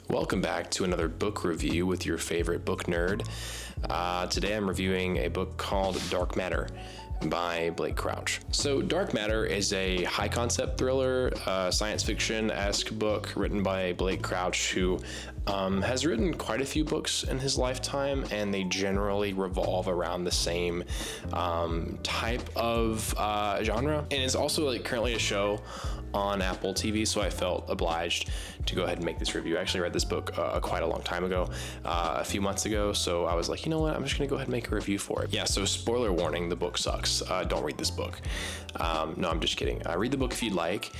Welcome back to another book review with your favorite book nerd. Today I'm reviewing a book called Dark Matter by Blake Crouch. So Dark Matter is a high concept thriller, science fiction-esque book written by Blake Crouch, who has written quite a few books in his lifetime, and they generally revolve around the same type of genre. And it's also currently a show on Apple TV, so I felt obliged to go ahead and make this review. I actually read this book quite a long time ago, a few months ago, so I was like, you know what, I'm just gonna go ahead and make a review for it. Yeah, so spoiler warning, the book sucks. Don't read this book. No, I'm just kidding. Read the book if you'd like.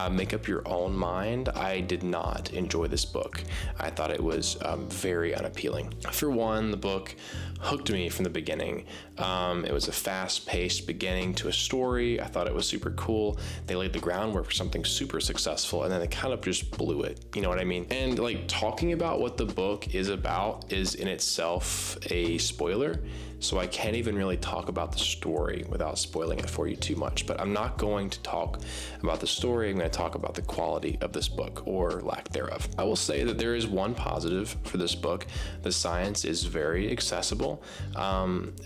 Make up your own mind. I did not enjoy this book. I thought it was very unappealing. For one, the book hooked me from the beginning. It was a fast-paced beginning to a story. I thought it was super cool. They laid the groundwork for something super successful, and then they kind of just blew it. You know what I mean? And talking about what the book is about is in itself a spoiler, so I can't even really talk about the story without spoiling it for you too much. But I'm not going to talk about the story. I'm going to talk about the quality of this book, or lack thereof. I will say that there is one positive for this book. The science is very accessible,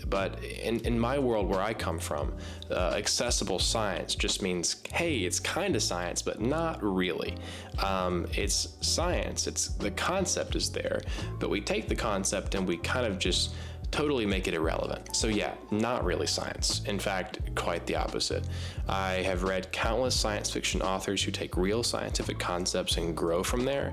but in my world where I come from, accessible science just means, hey, it's kind of science, but not really. It's science. The concept is there, but we take the concept and we kind of just totally make it irrelevant. So yeah, not really science. In fact, quite the opposite. I have read countless science fiction authors who take real scientific concepts and grow from there.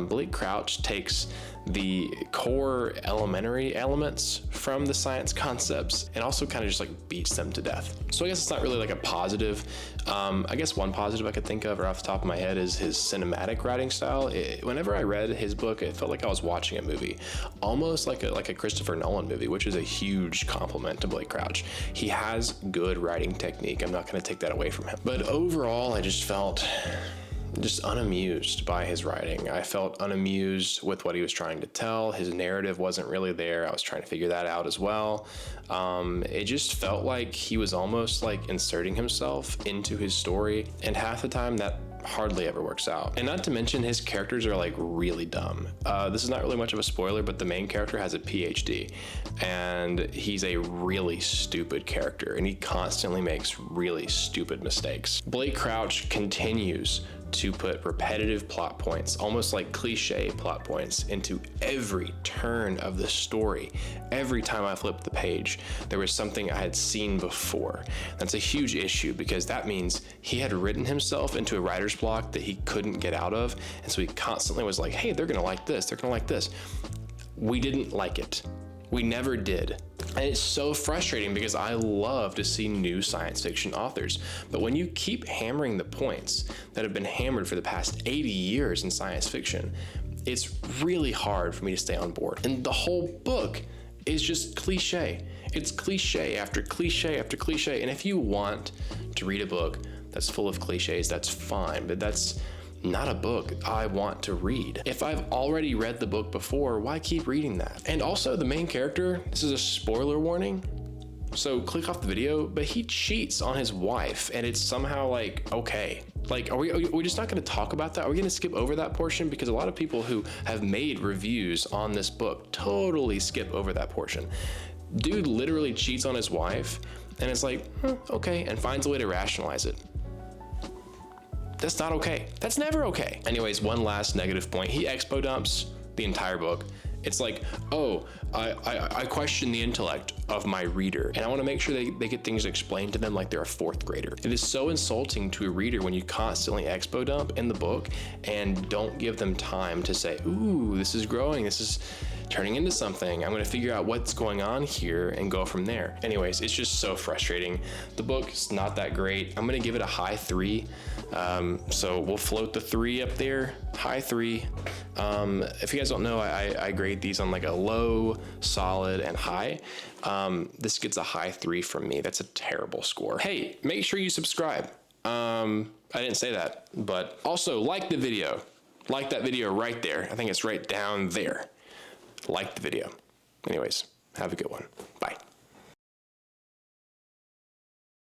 Blake Crouch takes the core elementary elements from the science concepts and also kind of just beats them to death. So I guess it's not really a positive. I guess one positive I could think of, or off the top of my head, is his cinematic writing style. Whenever I read his book, it felt like I was watching a movie, almost like a Christopher Nolan movie, which is a huge compliment to Blake Crouch. He has good writing technique. I'm not going to take that away from him. But overall, I just felt unamused by his writing. I felt unamused with what he was trying to tell. His narrative wasn't really there. I was trying to figure that out as well. It just felt like he was almost inserting himself into his story, and half the time that hardly ever works out. And not to mention, his characters are really dumb. This is not really much of a spoiler, but the main character has a PhD, and he's a really stupid character, and he constantly makes really stupid mistakes. Blake Crouch continues to put repetitive plot points, almost like cliche plot points, into every turn of the story. Every time I flipped the page, there was something I had seen before. That's a huge issue, because that means he had written himself into a writer's block that he couldn't get out of, and so he constantly was like, hey, they're gonna like this, they're gonna like this. We didn't like it. We never did. And it's so frustrating, because I love to see new science fiction authors. But when you keep hammering the points that have been hammered for the past 80 years in science fiction, it's really hard for me to stay on board. And the whole book is just cliche. It's cliche after cliche after cliche. And if you want to read a book that's full of cliches, that's fine, but that's not a book I want to read. If I've already read the book before, why keep reading that? And also, the main character, this is a spoiler warning, so click off the video, but he cheats on his wife, and it's somehow okay. Are we just not gonna talk about that? Are we gonna skip over that portion? Because a lot of people who have made reviews on this book totally skip over that portion. Dude literally cheats on his wife, and it's okay, and finds a way to rationalize it. That's not okay. That's never okay. Anyways, one last negative point. He expo dumps the entire book. It's I question the intellect of my reader, and I want to make sure they get things explained to them like they're a fourth grader. It is so insulting to a reader when you constantly expo dump in the book and don't give them time to say, ooh, this is growing, this is turning into something. I'm going to figure out what's going on here and go from there. Anyways, it's just so frustrating. The book is not that great. I'm going to give it a high 3. So we'll float the 3 up there, high 3. If you guys don't know, I grade these on a low, solid, and high. This gets a high 3 from me. That's a terrible score. Hey, make sure you subscribe. I didn't say that, but also like the video. Like that video right there. I think it's right down there. Like the video. Anyways, have a good one. Bye.